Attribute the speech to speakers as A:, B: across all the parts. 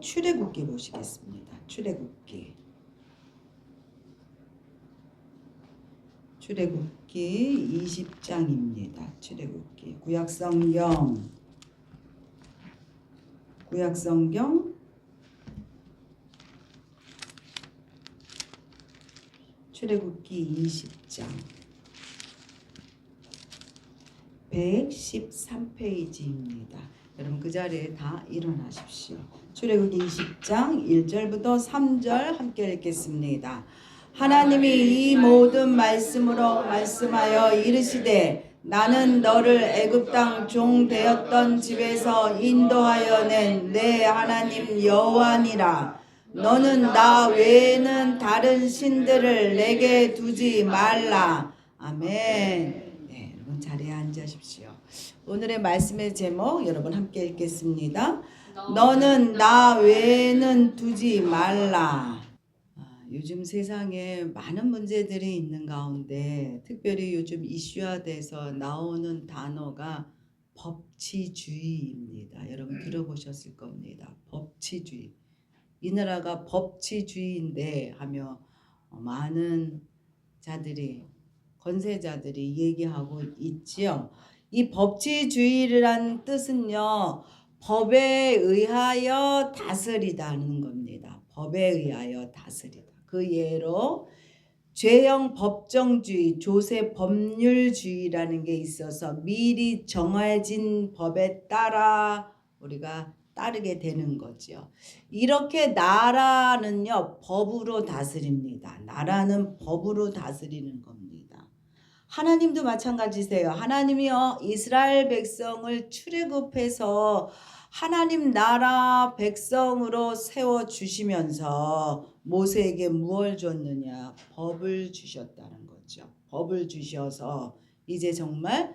A: 출애굽기 보시겠습니다. 출애굽기 20장입니다. 출애굽기 구약성경 출애굽기 20장 113페이지입니다. 여러분 그 자리에 다 일어나십시오. 출애굽기 20장 1절부터 3절 함께 읽겠습니다. 하나님이 이 모든 말씀으로 말씀하여 이르시되 나는 너를 애굽 땅 종 되었던 집에서 인도하여 낸 내 하나님 여호와니라. 너는 나 외에는 다른 신들을 내게 두지 말라. 아멘. 네, 여러분 자리에 앉으십시오. 오늘의 말씀의 제목 여러분 함께 읽겠습니다. 너는 나 외에는 두지 말라. 요즘 세상에 많은 문제들이 있는 가운데 특별히 요즘 이슈화돼서 나오는 단어가 법치주의입니다. 여러분 들어보셨을 겁니다. 법치주의. 이 나라가 법치주의인데 하며 많은 자들이 권세자들이 얘기하고 있지요. 이 법치주의란 뜻은요, 법에 의하여 다스리다는 겁니다. 법에 의하여 다스리다. 그 예로 죄형 법정주의, 조세 법률주의라는 게 있어서 미리 정해진 법에 따라 우리가 따르게 되는 거죠. 이렇게 나라는요, 법으로 다스립니다. 나라는 법으로 다스리는 겁니다. 하나님도 마찬가지세요. 하나님이요, 이스라엘 백성을 출애굽해서 하나님 나라 백성으로 세워주시면서 모세에게 무엇을 줬느냐? 법을 주셨다는 거죠. 법을 주셔서 이제 정말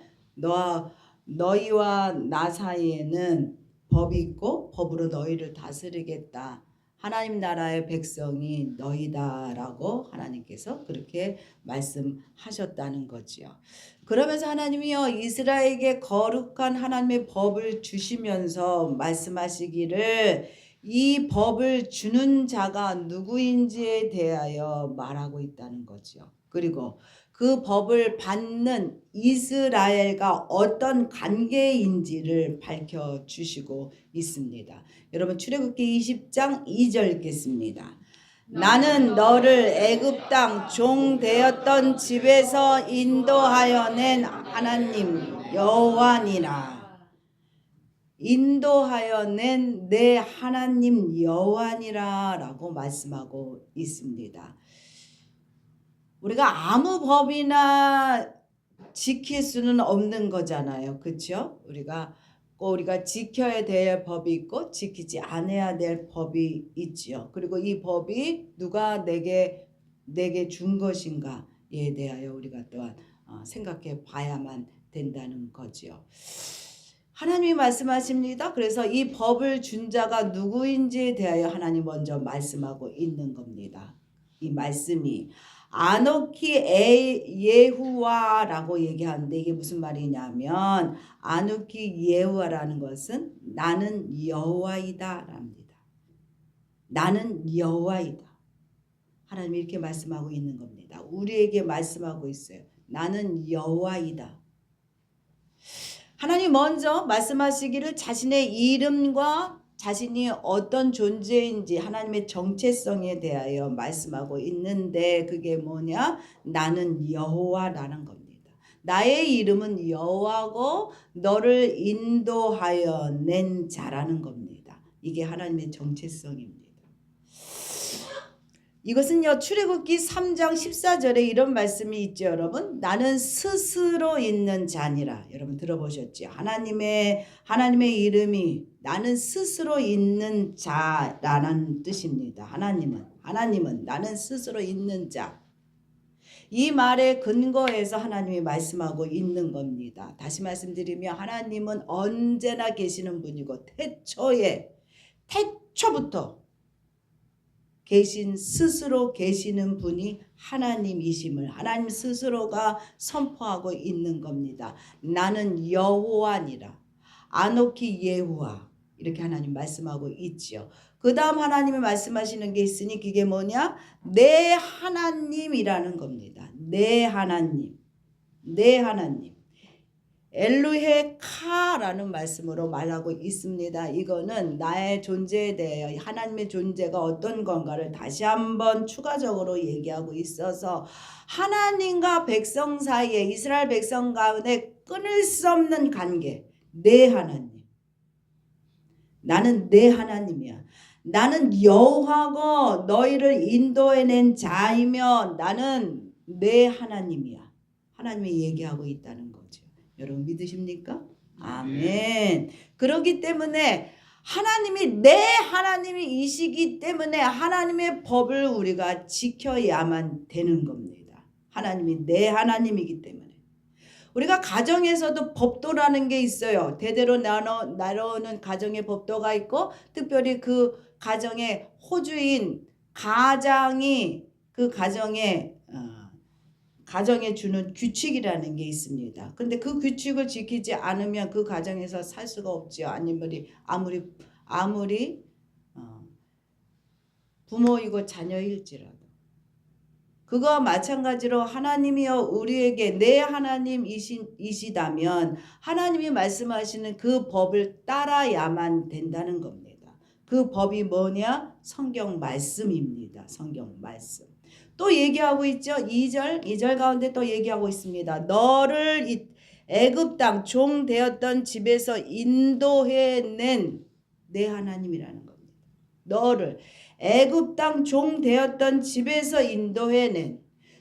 A: 너희와 나 사이에는 법이 있고 법으로 너희를 다스리겠다. 하나님 나라의 백성이 너희다라고 하나님께서 그렇게 말씀하셨다는 거지요. 그러면서 하나님이요, 이스라엘에게 거룩한 하나님의 법을 주시면서 말씀하시기를 이 법을 주는 자가 누구인지에 대하여 말하고 있다는 거죠. 그리고 그 법을 받는 이스라엘과 어떤 관계인지를 밝혀주시고 있습니다. 여러분 출애굽기 20장 2절 읽겠습니다. 나는 너를 애굽 땅 종 되었던 집에서 인도하여 낸 하나님 여호와니라. 인도하여 낸 내 하나님 여호와니라 라고 말씀하고 있습니다. 우리가 아무 법이나 지킬 수는 없는 거잖아요. 그렇죠? 우리가 지켜야 될 법이 있고 지키지 않아야 될 법이 있지요. 그리고 이 법이 누가 내게 준 것인가에 대하여 우리가 또한 생각해 봐야만 된다는 거지요. 하나님이 말씀하십니다. 그래서 이 법을 준 자가 누구인지에 대하여 하나님 먼저 말씀하고 있는 겁니다. 이 말씀이 아노키 예후와라고 얘기하는데 이게 무슨 말이냐면 아노키 예후와라는 것은 나는 여호와이다 랍니다. 나는 여호와이다. 하나님이 이렇게 말씀하고 있는 겁니다. 우리에게 말씀하고 있어요. 나는 여호와이다. 하나님 먼저 말씀하시기를 자신의 이름과 자신이 어떤 존재인지 하나님의 정체성에 대하여 말씀하고 있는데 그게 뭐냐? 나는 여호와라는 겁니다. 나의 이름은 여호와고 너를 인도하여 낸 자라는 겁니다. 이게 하나님의 정체성입니다. 이것은요 출애굽기 3장 14절에 이런 말씀이 있죠. 여러분 나는 스스로 있는 자니라. 여러분 들어보셨죠? 하나님의 이름이 나는 스스로 있는 자라는 뜻입니다. 하나님은 나는 스스로 있는 자. 이 말에 근거해서 하나님이 말씀하고 있는 겁니다. 다시 말씀드리면 하나님은 언제나 계시는 분이고 태초부터 스스로 계시는 분이 하나님이심을 하나님 스스로가 선포하고 있는 겁니다. 나는 여호와니라. 아노키 예후와. 이렇게 하나님 말씀하고 있지요. 그 다음 하나님이 말씀하시는 게 있으니 그게 뭐냐? 내 하나님이라는 겁니다. 내 하나님. 내 하나님. 엘루헤 카라는 말씀으로 말하고 있습니다. 이거는 나의 존재에 대해 하나님의 존재가 어떤 건가를 다시 한번 추가적으로 얘기하고 있어서 하나님과 백성 사이에 이스라엘 백성 가운데 끊을 수 없는 관계. 내 하나님. 나는 내 하나님이야. 나는 여호와고 너희를 인도해낸 자이며 나는 내 하나님이야. 하나님이 얘기하고 있다는 거죠. 여러분 믿으십니까? 아멘. 그렇기 때문에 하나님이 내 하나님이시기 때문에 하나님의 법을 우리가 지켜야만 되는 겁니다. 하나님이 내 하나님이기 때문에. 우리가 가정에서도 법도라는 게 있어요. 대대로 나눠오는 가정의 법도가 있고 특별히 그 가정의 호주인 가장이 그 가정에 주는 규칙이라는 게 있습니다. 근데 그 규칙을 지키지 않으면 그 가정에서 살 수가 없지요. 아무리 부모이고 자녀일지라도. 그거와 마찬가지로 하나님이여 우리에게 내 하나님이시다면 하나님이 말씀하시는 그 법을 따라야만 된다는 겁니다. 그 법이 뭐냐? 성경 말씀입니다. 성경 말씀. 또 얘기하고 있죠. 2절 가운데 또 얘기하고 있습니다. 너를 애굽 땅 종 되었던 집에서 인도해낸 내 하나님이라는 겁니다. 너를 애굽 땅 종 되었던 집에서 인도해낸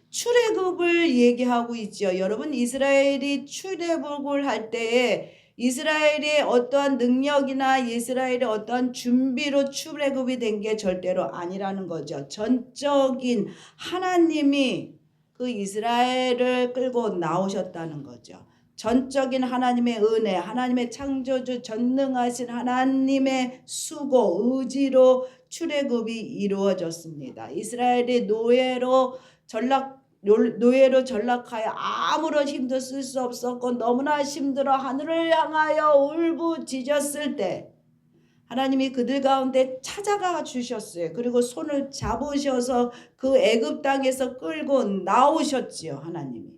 A: 출애굽을 얘기하고 있죠. 여러분 이스라엘이 출애굽을 할 때에 이스라엘의 어떠한 능력이나 이스라엘의 어떠한 준비로 출애굽이 된 게 절대로 아니라는 거죠. 전적인 하나님이 그 이스라엘을 끌고 나오셨다는 거죠. 전적인 하나님의 은혜, 하나님의 창조주 전능하신 하나님의 수고, 의지로 출애굽이 이루어졌습니다. 이스라엘이 노예로 전락하여 아무런 힘도 쓸 수 없었고 너무나 힘들어 하늘을 향하여 울부짖었을 때 하나님이 그들 가운데 찾아가 주셨어요. 그리고 손을 잡으셔서 그 애굽 땅에서 끌고 나오셨지요. 하나님이.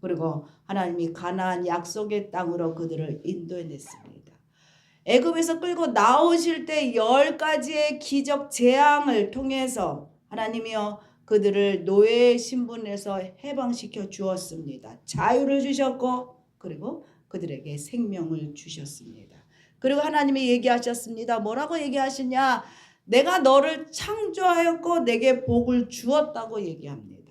A: 그리고 하나님이 가나안 약속의 땅으로 그들을 인도해냈습니다. 애굽에서 끌고 나오실 때 10가지의 기적 재앙을 통해서 하나님이여 그들을 노예의 신분에서 해방시켜 주었습니다. 자유를 주셨고 그리고 그들에게 생명을 주셨습니다. 그리고 하나님이 얘기하셨습니다. 뭐라고 얘기하시냐? 내가 너를 창조하였고 내게 복을 주었다고 얘기합니다.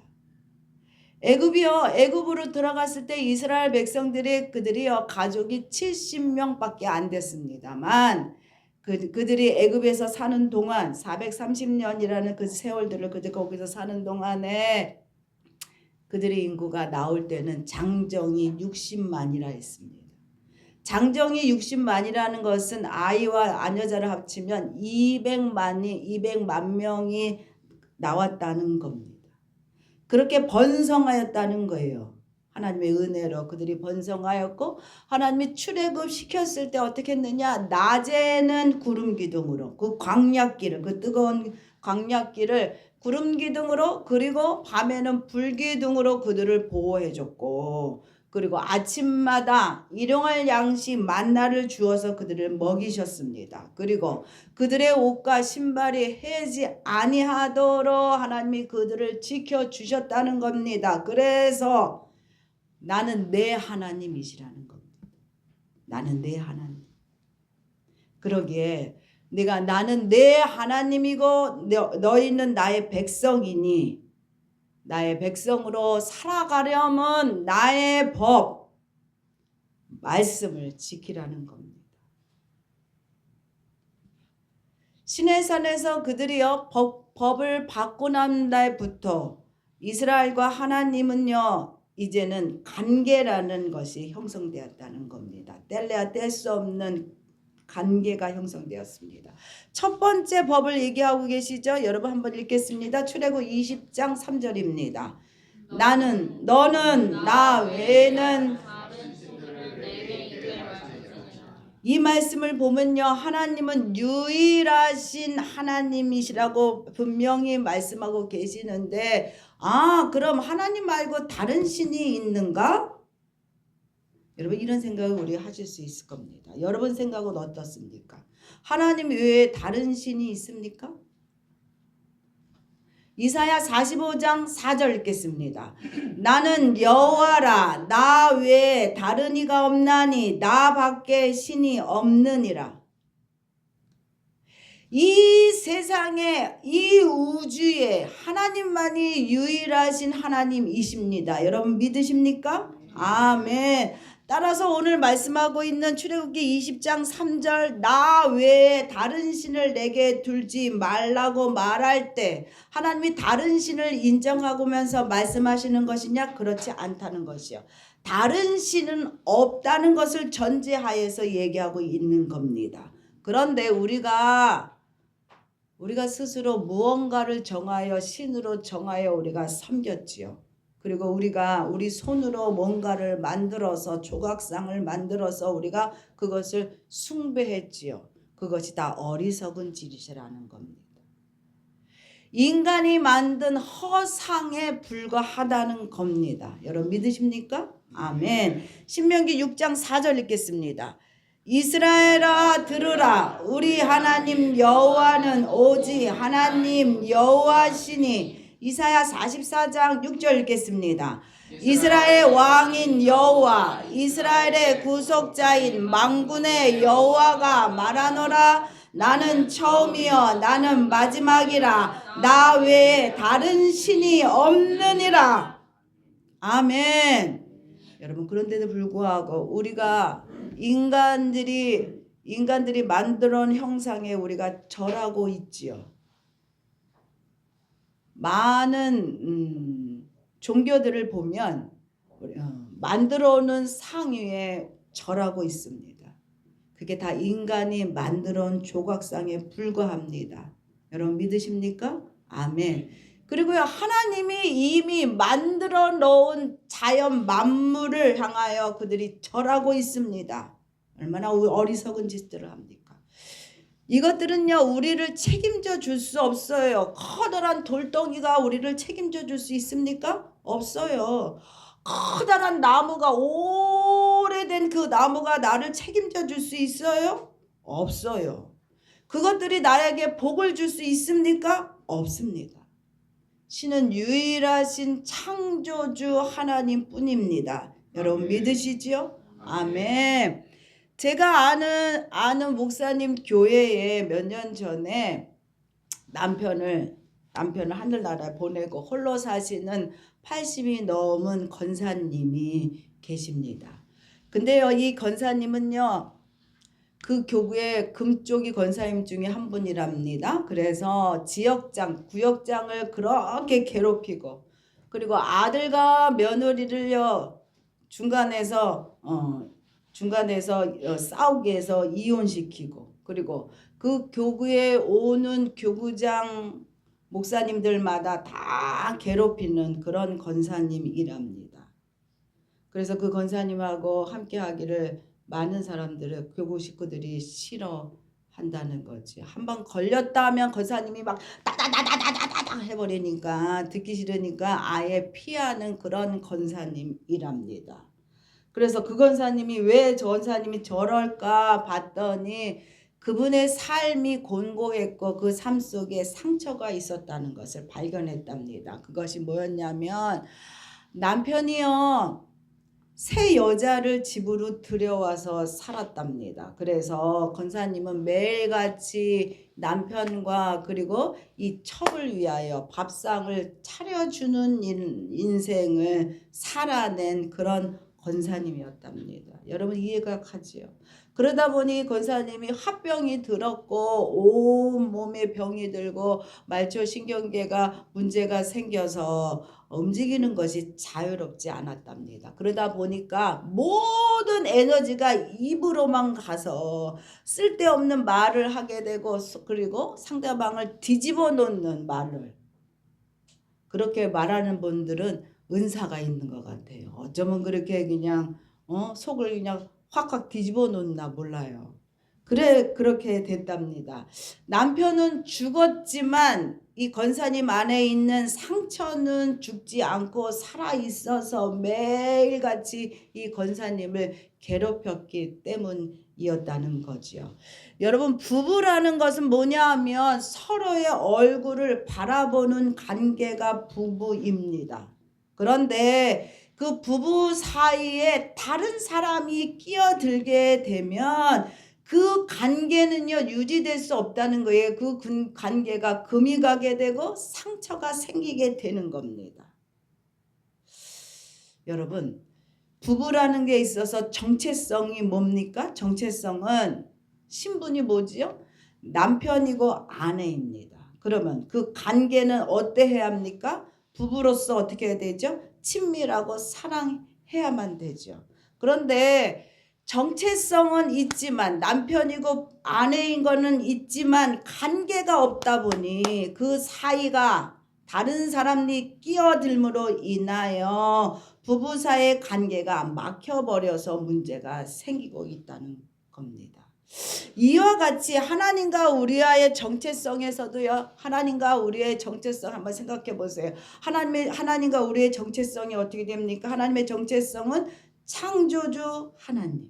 A: 애굽으로 들어갔을 때 이스라엘 백성들이요 가족이 70명밖에 안 됐습니다만 그들이 애굽에서 사는 동안 430년이라는 그 세월들을 그들 거기서 사는 동안에 그들의 인구가 나올 때는 장정이 60만이라 했습니다. 장정이 60만이라는 것은 아이와 아녀자를 합치면 200만 명이 나왔다는 겁니다. 그렇게 번성하였다는 거예요. 하나님의 은혜로 그들이 번성하였고 하나님이 출애굽 시켰을 때 어떻게 했느냐? 낮에는 구름 기둥으로 그 광야길을 그 뜨거운 광야길을 구름 기둥으로 그리고 밤에는 불 기둥으로 그들을 보호해 줬고 그리고 아침마다 일용할 양식 만나를 주어서 그들을 먹이셨습니다. 그리고 그들의 옷과 신발이 해지 아니하도록 하나님이 그들을 지켜주셨다는 겁니다. 그래서 나는 내 하나님이시라는 겁니다. 나는 내 하나님. 그러기에 나는 내 하나님이고 너희는 나의 백성이니 나의 백성으로 살아가려면 나의 법, 말씀을 지키라는 겁니다. 시내산에서 그들이요 법을 받고 난 날부터 이스라엘과 하나님은요 이제는 관계라는 것이 형성되었다는 겁니다. 뗄래야 뗄 수 없는 관계가 형성되었습니다. 첫 번째 법을 얘기하고 계시죠? 여러분 한번 읽겠습니다. 출애굽 20장 3절입니다. 너는 나 외에는 이 말씀을 보면요, 하나님은 유일하신 하나님이시라고 분명히 말씀하고 계시는데, 그럼 하나님 말고 다른 신이 있는가? 여러분, 이런 생각을 우리가 하실 수 있을 겁니다. 여러분 생각은 어떻습니까? 하나님 외에 다른 신이 있습니까? 이사야 45장 4절 읽겠습니다. 나는 여호와라, 나 외에 다른 이가 없나니 나 밖에 신이 없느니라. 이 세상에, 이 우주에 하나님만이 유일하신 하나님이십니다. 여러분 믿으십니까? 아멘. 따라서 오늘 말씀하고 있는 출애굽기 20장 3절 나 외에 다른 신을 내게 둘지 말라고 말할 때 하나님이 다른 신을 인정하면서 말씀하시는 것이냐? 그렇지 않다는 것이요. 다른 신은 없다는 것을 전제하에서 얘기하고 있는 겁니다. 그런데 우리가 스스로 무언가를 정하여 신으로 정하여 우리가 섬겼지요. 그리고 우리가 우리 손으로 뭔가를 만들어서 조각상을 만들어서 우리가 그것을 숭배했지요. 그것이 다 어리석은 짓이라는 겁니다. 인간이 만든 허상에 불과하다는 겁니다. 여러분 믿으십니까? 아멘. 신명기 6장 4절 읽겠습니다. 이스라엘아 들으라, 우리 하나님 여호와는 오직 하나님 여호와시니. 이사야 44장 6절 읽겠습니다. 이스라엘 왕인 여호와, 이스라엘의 구속자인 만군의 여호와가 말하노라. 나는 처음이요 나는 마지막이라, 나 외에 다른 신이 없느니라. 아멘. 여러분, 그런데도 불구하고 우리가 인간들이 만들어 놓은 형상에 우리가 절하고 있지요. 많은 종교들을 보면 만들어 놓은 상 위에 절하고 있습니다. 그게 다 인간이 만들어 놓은 조각상에 불과합니다. 여러분 믿으십니까? 아멘. 그리고요, 하나님이 이미 만들어 놓은 자연 만물을 향하여 그들이 절하고 있습니다. 얼마나 어리석은 짓들을 합니까? 이것들은요, 우리를 책임져 줄 수 없어요. 커다란 돌덩이가 우리를 책임져 줄 수 있습니까? 없어요. 커다란 나무가, 오래된 그 나무가 나를 책임져 줄 수 있어요? 없어요. 그것들이 나에게 복을 줄 수 있습니까? 없습니다. 신은 유일하신 창조주 하나님 뿐입니다. 여러분 믿으시지요? 아멘. 제가 아는 목사님 교회에 몇 년 전에 남편을 하늘나라에 보내고 홀로 사시는 80이 넘은 권사님이 계십니다. 근데요, 이 권사님은요, 그 교구의 금쪽이 권사님 중에 한 분이랍니다. 그래서 구역장을 그렇게 괴롭히고, 그리고 아들과 며느리를요, 중간에서 싸우게 해서 이혼시키고, 그리고 그 교구에 오는 교구장 목사님들마다 다 괴롭히는 그런 권사님이랍니다. 그래서 그 권사님하고 함께 하기를 많은 사람들은 교구 식구들이 싫어한다는 거지. 한번 걸렸다 하면 권사님이 막 따다다다다다다 해버리니까, 듣기 싫으니까 아예 피하는 그런 권사님이랍니다. 그래서 그 권사님이 왜 저 권사님이 저럴까 봤더니 그분의 삶이 곤고했고 그 삶 속에 상처가 있었다는 것을 발견했답니다. 그것이 뭐였냐면, 남편이요, 새 여자를 집으로 들여와서 살았답니다. 그래서 권사님은 매일같이 남편과 그리고 이 첩을 위하여 밥상을 차려주는 인생을 살아낸 그런 권사님이었답니다. 여러분 이해가 가지요? 그러다 보니 권사님이 화병이 들었고 온 몸에 병이 들고 말초신경계가 문제가 생겨서 움직이는 것이 자유롭지 않았답니다. 그러다 보니까 모든 에너지가 입으로만 가서 쓸데없는 말을 하게 되고, 그리고 상대방을 뒤집어 놓는 말을, 그렇게 말하는 분들은 은사가 있는 것 같아요. 어쩌면 그렇게 그냥 속을 그냥 확확 뒤집어 놓나 몰라요. 그래 그렇게 됐답니다. 남편은 죽었지만 이 권사님 안에 있는 상처는 죽지 않고 살아 있어서 매일같이 이 권사님을 괴롭혔기 때문이었다는 거지요. 여러분, 부부라는 것은 뭐냐 하면 서로의 얼굴을 바라보는 관계가 부부입니다. 그런데 그 부부 사이에 다른 사람이 끼어들게 되면 그 관계는요 유지될 수 없다는 거예요. 그 관계가 금이 가게 되고 상처가 생기게 되는 겁니다. 여러분, 부부라는 게 있어서 정체성이 뭡니까? 정체성은 신분이 뭐지요? 남편이고 아내입니다. 그러면 그 관계는 어때야 합니까? 부부로서 어떻게 해야 되죠? 친밀하고 사랑해야만 되죠. 그런데 정체성은 있지만 남편이고 아내인 거는 있지만 관계가 없다 보니 그 사이가 다른 사람이 끼어들므로 인하여 부부 사이의 관계가 막혀버려서 문제가 생기고 있다는 겁니다. 이와 같이 하나님과 우리와의 정체성에서도요. 하나님과 우리의 정체성 한번 생각해 보세요. 하나님과 우리의 정체성이 어떻게 됩니까? 하나님의 정체성은 창조주 하나님.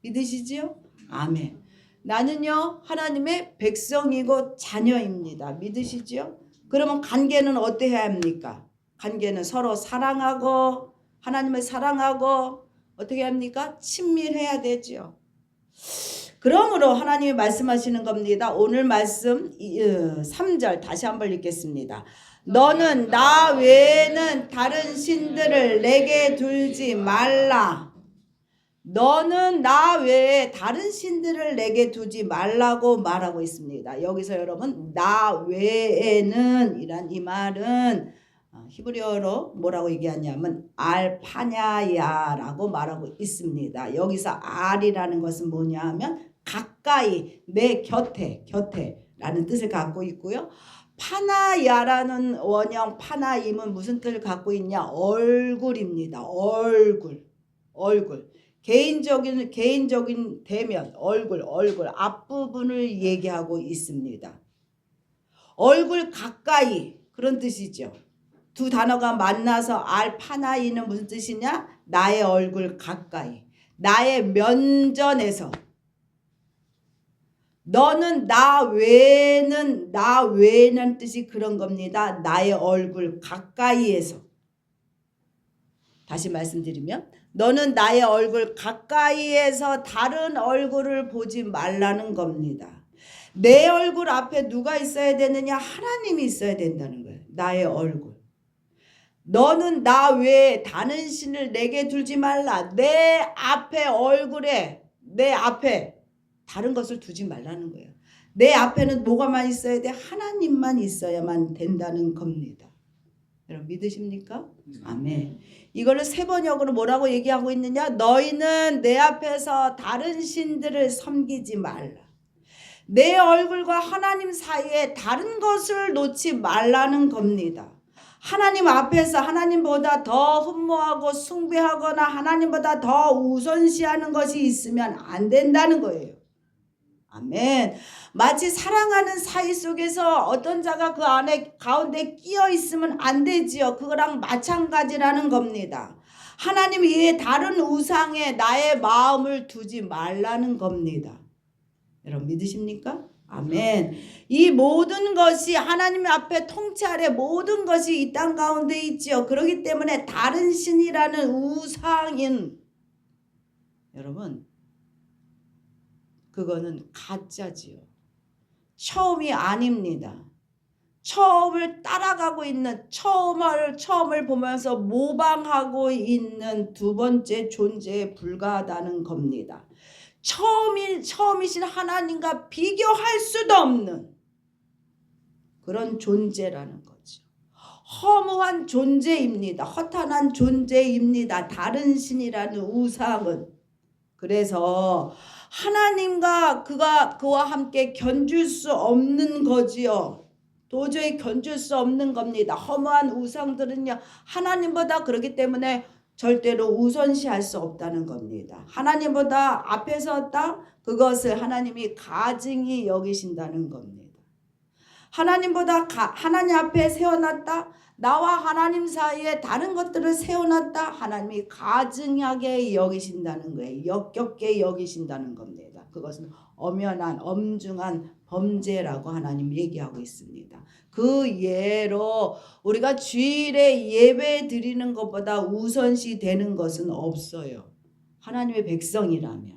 A: 믿으시지요? 아멘. 나는요 하나님의 백성이고 자녀입니다. 믿으시지요? 그러면 관계는 어때야 합니까? 관계는 서로 사랑하고 하나님을 사랑하고 어떻게 합니까? 친밀해야 되죠. 그러므로 하나님이 말씀하시는 겁니다. 오늘 말씀 3절 다시 한번 읽겠습니다. 너는 나 외에는 다른 신들을 내게 두지 말라. 너는 나 외에 다른 신들을 내게 두지 말라고 말하고 있습니다. 여기서 여러분 나 외에는 이란 이 말은 히브리어로 뭐라고 얘기하냐면 알파냐야라고 말하고 있습니다. 여기서 알이라는 것은 뭐냐 하면 가까이 내 곁에라는 뜻을 갖고 있고요. 파나야라는 원형 파나임은 무슨 뜻을 갖고 있냐? 얼굴입니다. 얼굴. 개인적인 대면, 얼굴 앞부분을 얘기하고 있습니다. 얼굴 가까이 그런 뜻이죠. 두 단어가 만나서 알파나이는 무슨 뜻이냐? 나의 얼굴 가까이, 나의 면전에서. 너는 나 외에는 뜻이 그런 겁니다. 나의 얼굴 가까이에서. 다시 말씀드리면 너는 나의 얼굴 가까이에서 다른 얼굴을 보지 말라는 겁니다. 내 얼굴 앞에 누가 있어야 되느냐? 하나님이 있어야 된다는 거예요. 나의 얼굴. 너는 나 외에 다른 신을 내게 두지 말라. 내 앞에 얼굴에 내 앞에 다른 것을 두지 말라는 거예요. 내 앞에는 뭐가만 있어야 돼? 하나님만 있어야만 된다는 겁니다. 여러분 믿으십니까? 아멘. 이거를 세번역으로 뭐라고 얘기하고 있느냐? 너희는 내 앞에서 다른 신들을 섬기지 말라. 내 얼굴과 하나님 사이에 다른 것을 놓지 말라는 겁니다. 하나님 앞에서 하나님보다 더 흠모하고 숭배하거나 하나님보다 더 우선시하는 것이 있으면 안 된다는 거예요. 아멘. 마치 사랑하는 사이 속에서 어떤 자가 그 안에 가운데 끼어 있으면 안 되지요. 그거랑 마찬가지라는 겁니다. 하나님 외에 다른 우상에 나의 마음을 두지 말라는 겁니다. 여러분 믿으십니까? 아멘. 이 모든 것이 하나님 앞에 통치 아래 모든 것이 이 땅 가운데 있지요. 그렇기 때문에 다른 신이라는 우상인 여러분 그거는 가짜지요. 처음이 아닙니다. 처음을 따라가고 있는 처음을 보면서 모방하고 있는 두 번째 존재에 불과하다는 겁니다. 처음이신 하나님과 비교할 수도 없는 그런 존재라는 거죠. 허무한 존재입니다. 허탄한 존재입니다. 다른 신이라는 우상은. 그래서 하나님과 그와 함께 견줄 수 없는 거지요. 도저히 견줄 수 없는 겁니다. 허무한 우상들은요 하나님보다 그렇기 때문에 절대로 우선시할 수 없다는 겁니다. 하나님보다 앞에 섰다? 그것을 하나님이 가증히 여기신다는 겁니다. 하나님보다 하나님 앞에 세워놨다? 나와 하나님 사이에 다른 것들을 세워놨다? 하나님이 가증하게 여기신다는 거예요. 역겹게 여기신다는 겁니다. 그것은 엄연한 엄중한 범죄라고 하나님 얘기하고 있습니다. 그 예로 우리가 주일에 예배 드리는 것보다 우선시 되는 것은 없어요. 하나님의 백성이라면.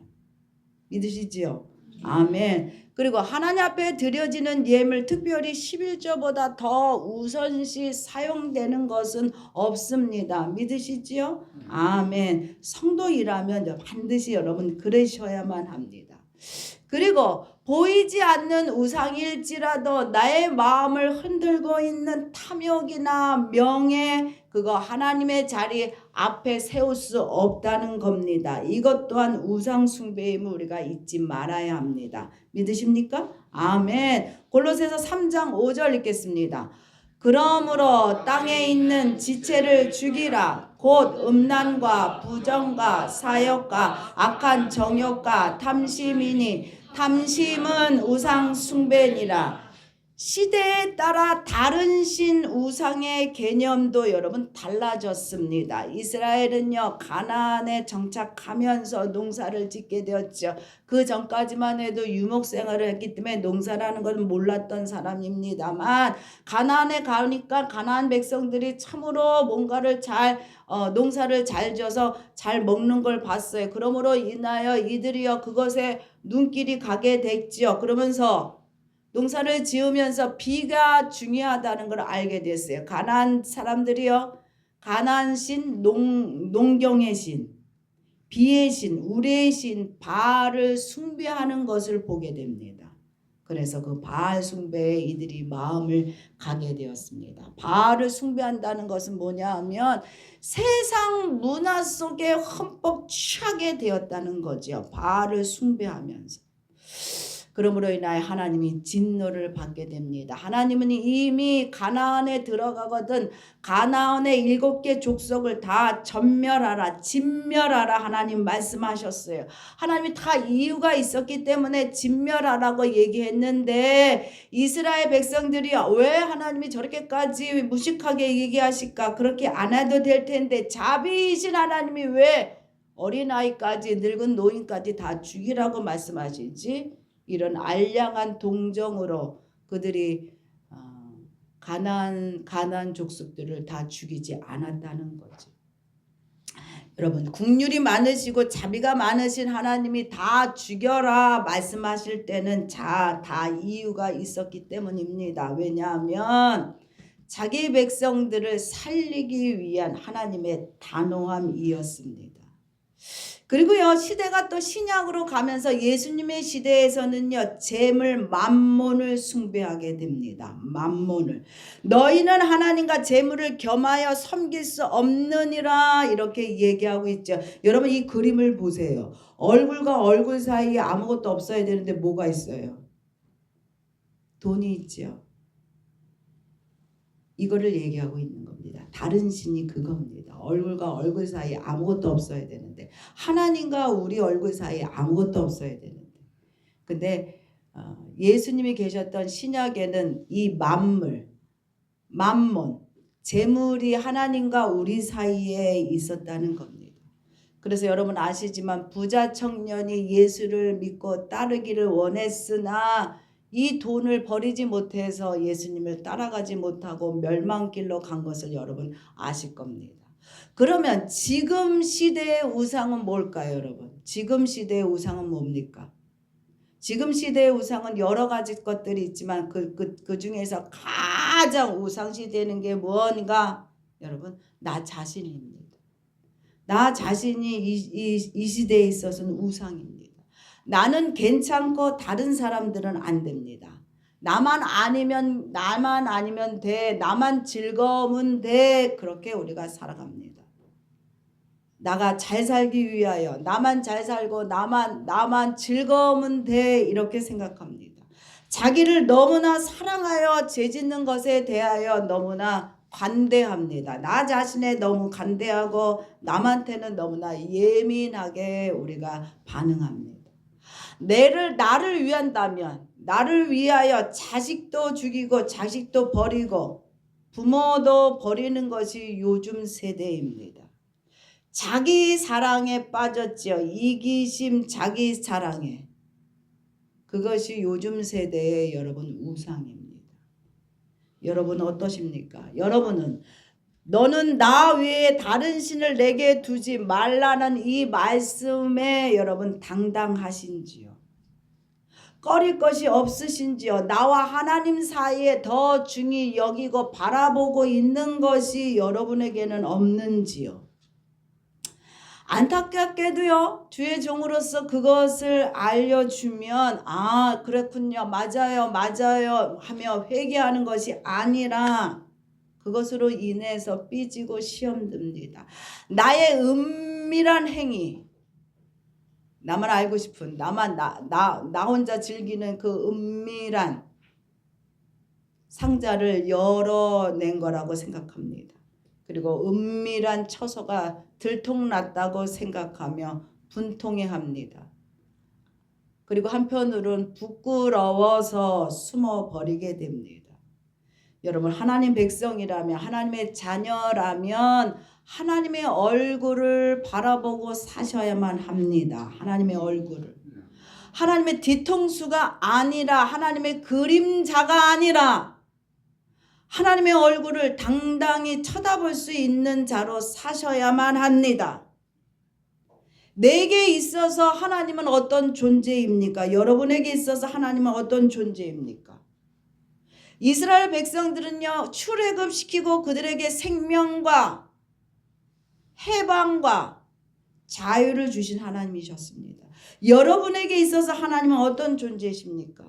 A: 믿으시지요? 아멘. 그리고 하나님 앞에 드려지는 예물, 특별히 11조보다 더 우선시 사용되는 것은 없습니다. 믿으시지요? 아멘. 성도이라면 반드시 여러분 그러셔야만 합니다. 그리고 보이지 않는 우상일지라도 나의 마음을 흔들고 있는 탐욕이나 명예, 그거 하나님의 자리 앞에 세울 수 없다는 겁니다. 이것 또한 우상 숭배임을 우리가 잊지 말아야 합니다. 믿으십니까? 아멘. 골로새서 3장 5절 읽겠습니다. 그러므로 땅에 있는 지체를 죽이라. 곧 음란과 부정과 사욕과 악한 정욕과 탐심이니 탐심은 우상 숭배니라. 시대에 따라 다른 신 우상의 개념도 여러분 달라졌습니다. 이스라엘은요 가나안에 정착하면서 농사를 짓게 되었죠. 그 전까지만 해도 유목생활을 했기 때문에 농사라는 걸 몰랐던 사람입니다만 가나안에 가니까 가나안 백성들이 참으로 뭔가를 농사를 잘 져서 잘 먹는 걸 봤어요. 그러므로 인하여 이들이요 그것에 눈길이 가게 됐죠. 그러면서 농사를 지으면서 비가 중요하다는 걸 알게 됐어요. 가나안 사람들이요 가나안 신, 농경의 신, 비의 신, 우레의 신 바알을 숭배하는 것을 보게 됩니다. 그래서 그 바알 숭배에 이들이 마음을 가게 되었습니다. 바알을 숭배한다는 것은 뭐냐 하면 세상 문화 속에 흠뻑 취하게 되었다는 거죠. 바알을 숭배하면서. 그러므로 인하여 하나님이 진노를 받게 됩니다. 하나님은 이미 가나안에 들어가거든 가나안의 7개 족속을 다 전멸하라, 진멸하라 하나님 말씀하셨어요. 하나님이 다 이유가 있었기 때문에 진멸하라고 얘기했는데 이스라엘 백성들이 왜 하나님이 저렇게까지 무식하게 얘기하실까? 그렇게 안 해도 될 텐데 자비이신 하나님이 왜 어린아이까지 늙은 노인까지 다 죽이라고 말씀하시지? 이런 알량한 동정으로 그들이 가나안 족속들을 다 죽이지 않았다는 거죠. 여러분 국률이 많으시고 자비가 많으신 하나님이 다 죽여라 말씀하실 때는 다 이유가 있었기 때문입니다. 왜냐하면 자기 백성들을 살리기 위한 하나님의 단호함이었습니다. 그리고요 시대가 또 신약으로 가면서 예수님의 시대에서는요 재물 만몬을 숭배하게 됩니다. 만몬을 너희는 하나님과 재물을 겸하여 섬길 수 없느니라 이렇게 얘기하고 있죠. 여러분 이 그림을 보세요. 얼굴과 얼굴 사이에 아무것도 없어야 되는데 뭐가 있어요? 돈이 있죠. 이거를 얘기하고 있는 겁니다. 다른 신이 그겁니다. 얼굴과 얼굴 사이에 아무것도 없어야 되는데 하나님과 우리 얼굴 사이에 아무것도 없어야 되는데 근데 예수님이 계셨던 신약에는 이 만몬, 재물이 하나님과 우리 사이에 있었다는 겁니다. 그래서 여러분 아시지만 부자 청년이 예수를 믿고 따르기를 원했으나 이 돈을 버리지 못해서 예수님을 따라가지 못하고 멸망길로 간 것을 여러분 아실 겁니다. 그러면 지금 시대의 우상은 뭘까요, 여러분? 지금 시대의 우상은 뭡니까? 지금 시대의 우상은 여러 가지 것들이 있지만 그 중에서 가장 우상시 되는 게 뭔가? 여러분, 나 자신입니다. 나 자신이 이 시대에 있어서는 우상입니다. 나는 괜찮고 다른 사람들은 안 됩니다. 나만 아니면 돼. 나만 즐거우면 돼. 그렇게 우리가 살아갑니다. 나가 잘 살기 위하여 나만 잘 살고 나만 즐거우면 돼. 이렇게 생각합니다. 자기를 너무나 사랑하여 죄짓는 것에 대하여 너무나 관대합니다. 나 자신에 너무 관대하고 남한테는 너무나 예민하게 우리가 반응합니다. 나를 위한다면 나를 위하여 자식도 죽이고 자식도 버리고 부모도 버리는 것이 요즘 세대입니다. 자기 사랑에 빠졌지요. 이기심, 자기 사랑에. 그것이 요즘 세대의 여러분 우상입니다. 여러분 어떠십니까? 여러분은 너는 나 외에 다른 신을 내게 두지 말라는 이 말씀에 여러분 당당하신지요? 꺼릴 것이 없으신지요? 나와 하나님 사이에 더 중히 여기고 바라보고 있는 것이 여러분에게는 없는지요? 안타깝게도요, 주의 종으로서 그것을 알려주면 아 그렇군요, 맞아요 하며 회개하는 것이 아니라 그것으로 인해서 삐지고 시험듭니다. 나의 은밀한 행위, 나만 알고 싶은, 나 혼자 즐기는 그 은밀한 상자를 열어낸 거라고 생각합니다. 그리고 은밀한 처소가 들통났다고 생각하며 분통해합니다. 그리고 한편으로는 부끄러워서 숨어버리게 됩니다. 여러분 하나님 백성이라면, 하나님의 자녀라면 하나님의 얼굴을 바라보고 사셔야만 합니다. 하나님의 얼굴을. 하나님의 뒤통수가 아니라, 하나님의 그림자가 아니라 하나님의 얼굴을 당당히 쳐다볼 수 있는 자로 사셔야만 합니다. 내게 있어서 하나님은 어떤 존재입니까? 여러분에게 있어서 하나님은 어떤 존재입니까? 이스라엘 백성들은요, 출애굽시키고 그들에게 생명과 해방과 자유를 주신 하나님이셨습니다. 여러분에게 있어서 하나님은 어떤 존재이십니까?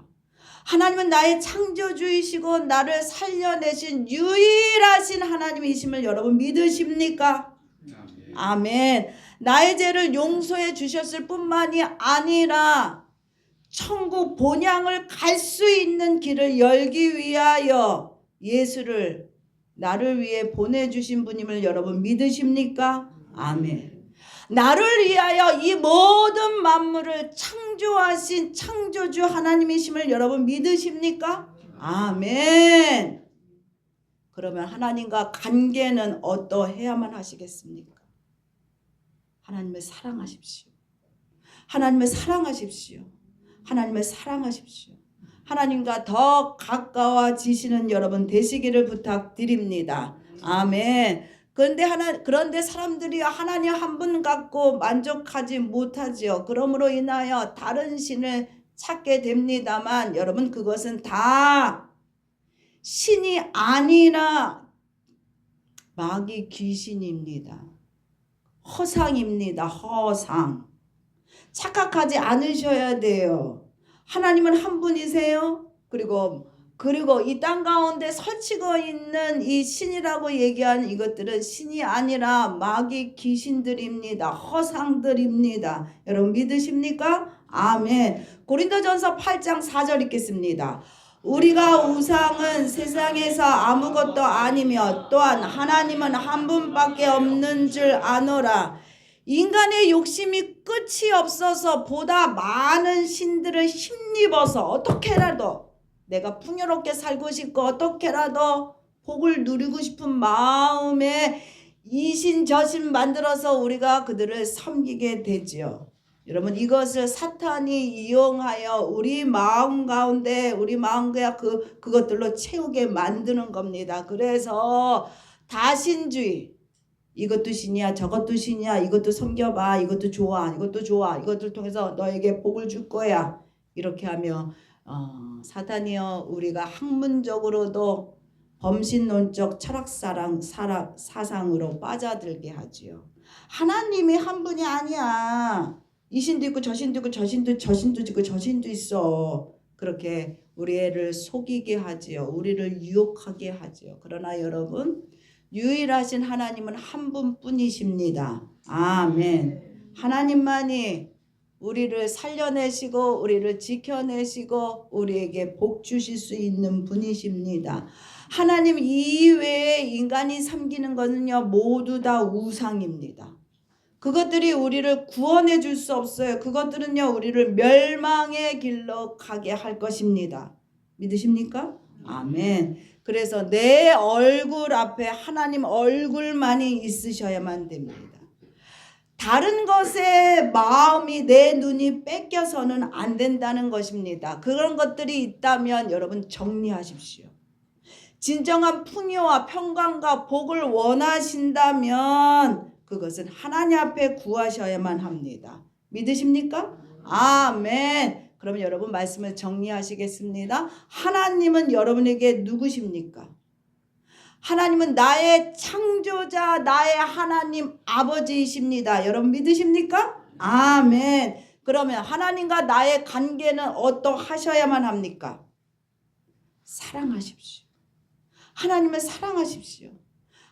A: 하나님은 나의 창조주이시고 나를 살려내신 유일하신 하나님이심을 여러분 믿으십니까? 아멘. 나의 죄를 용서해 주셨을 뿐만이 아니라 천국 본향을 갈 수 있는 길을 열기 위하여 예수를 나를 위해 보내주신 분임을 여러분 믿으십니까? 아멘. 나를 위하여 이 모든 만물을 창조하신 창조주 하나님이심을 여러분 믿으십니까? 아멘. 그러면 하나님과 관계는 어떠해야만 하시겠습니까? 하나님을 사랑하십시오. 하나님을 사랑하십시오. 하나님을 사랑하십시오. 하나님과 더 가까워지시는 여러분 되시기를 부탁드립니다. 아멘. 그런데 사람들이 하나님 한 분 갖고 만족하지 못하지요. 그러므로 인하여 다른 신을 찾게 됩니다만 여러분 그것은 다 신이 아니라 마귀 귀신입니다. 허상입니다. 허상. 착각하지 않으셔야 돼요. 하나님은 한 분이세요. 그리고 이 땅 가운데 설치고 있는 이 신이라고 얘기하는 이것들은 신이 아니라 마귀 귀신들입니다. 허상들입니다. 여러분 믿으십니까? 아멘. 고린도전서 8장 4절 읽겠습니다. 우리가 우상은 세상에서 아무것도 아니며 또한 하나님은 한 분밖에 없는 줄 아노라. 인간의 욕심이 끝이 없어서 보다 많은 신들을 힘입어서 어떻게라도 내가 풍요롭게 살고 싶고 어떻게라도 복을 누리고 싶은 마음에 이신 저신 만들어서 우리가 그들을 섬기게 되지요. 여러분 이것을 사탄이 이용하여 우리 마음 가운데 우리 마음과 그것들로 채우게 만드는 겁니다. 그래서 다신주의, 이것도 신이야 저것도 신이야, 이것도 섬겨봐, 이것도 좋아 이것도 좋아, 이것들 통해서 너에게 복을 줄 거야, 이렇게 하며 사탄이여 우리가 학문적으로도 범신론적 사상으로 빠져들게 하지요. 하나님이 한 분이 아니야. 이 신도 있고 저 신도 있고 저 신도 있고 저 신도 있어. 그렇게 우리를 속이게 하지요. 우리를 유혹하게 하지요. 그러나 여러분 유일하신 하나님은 한 분뿐이십니다. 아멘. 하나님만이 우리를 살려내시고 우리를 지켜내시고 우리에게 복 주실 수 있는 분이십니다. 하나님 이외에 인간이 섬기는 것은요 모두 다 우상입니다. 그것들이 우리를 구원해 줄 수 없어요. 그것들은요 우리를 멸망의 길로 가게 할 것입니다. 믿으십니까? 아멘. 그래서 내 얼굴 앞에 하나님 얼굴만이 있으셔야만 됩니다. 다른 것에 마음이 내 눈이 뺏겨서는 안 된다는 것입니다. 그런 것들이 있다면 여러분 정리하십시오. 진정한 풍요와 평강과 복을 원하신다면 그것은 하나님 앞에 구하셔야만 합니다. 믿으십니까? 아멘. 그러면 여러분 말씀을 정리하시겠습니다. 하나님은 여러분에게 누구십니까? 하나님은 나의 창조자, 나의 하나님 아버지이십니다. 여러분 믿으십니까? 아멘. 그러면 하나님과 나의 관계는 어떠하셔야만 합니까? 사랑하십시오. 하나님을 사랑하십시오.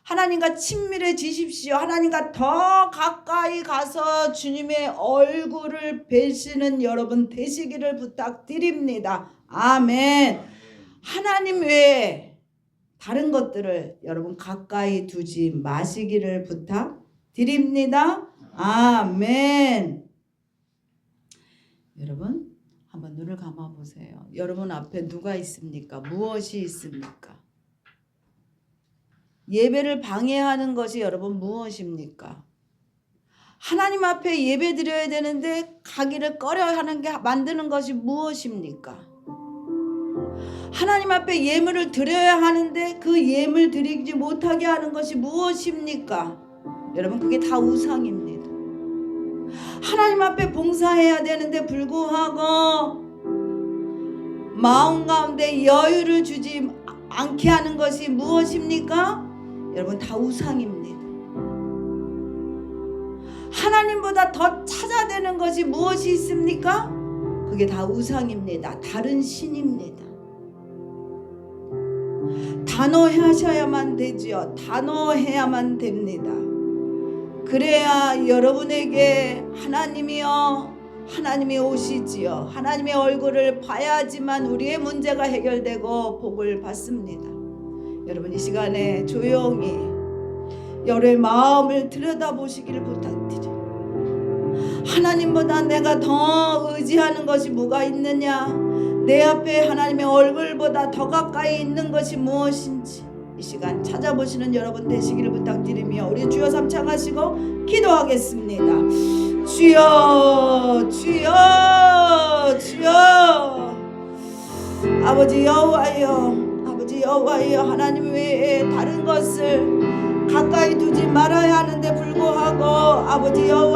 A: 하나님과 친밀해지십시오. 하나님과 더 가까이 가서 주님의 얼굴을 뵈시는 여러분 되시기를 부탁드립니다. 아멘. 하나님 외에 다른 것들을 여러분 가까이 두지 마시기를 부탁드립니다. 아멘. 여러분 한번 눈을 감아 보세요. 여러분 앞에 누가 있습니까? 무엇이 있습니까? 예배를 방해하는 것이 여러분 무엇입니까? 하나님 앞에 예배 드려야 되는데 가기를 꺼려하는 게 만드는 것이 무엇입니까? 하나님 앞에 예물을 드려야 하는데 그 예물 드리지 못하게 하는 것이 무엇입니까? 여러분 그게 다 우상입니다. 하나님 앞에 봉사해야 되는데 불구하고 마음 가운데 여유를 주지 않게 하는 것이 무엇입니까? 여러분 다 우상입니다. 하나님보다 더 찾아대는 것이 무엇이 있습니까? 그게 다 우상입니다. 다른 신입니다. 단호하셔야만 되지요. 단호해야만 됩니다. 그래야 여러분에게 하나님이 오시지요. 하나님의 얼굴을 봐야지만 우리의 문제가 해결되고 복을 받습니다. 여러분 이 시간에 조용히 여러분의 마음을 들여다보시기를 부탁드려요. 하나님보다 내가 더 의지하는 것이 뭐가 있느냐? 내 앞에 하나님의 얼굴보다 더 가까이 있는 것이 무엇인지 이 시간 찾아보시는 여러분 되시기를 부탁드리며 우리 주여 삼창하시고 기도하겠습니다. 주여 주여 주여 아버지 여호와여 아버지 여호와여 하나님 외에 다른 것을 가까이 두지 말아야 하는데 불구하고 아버지 여호와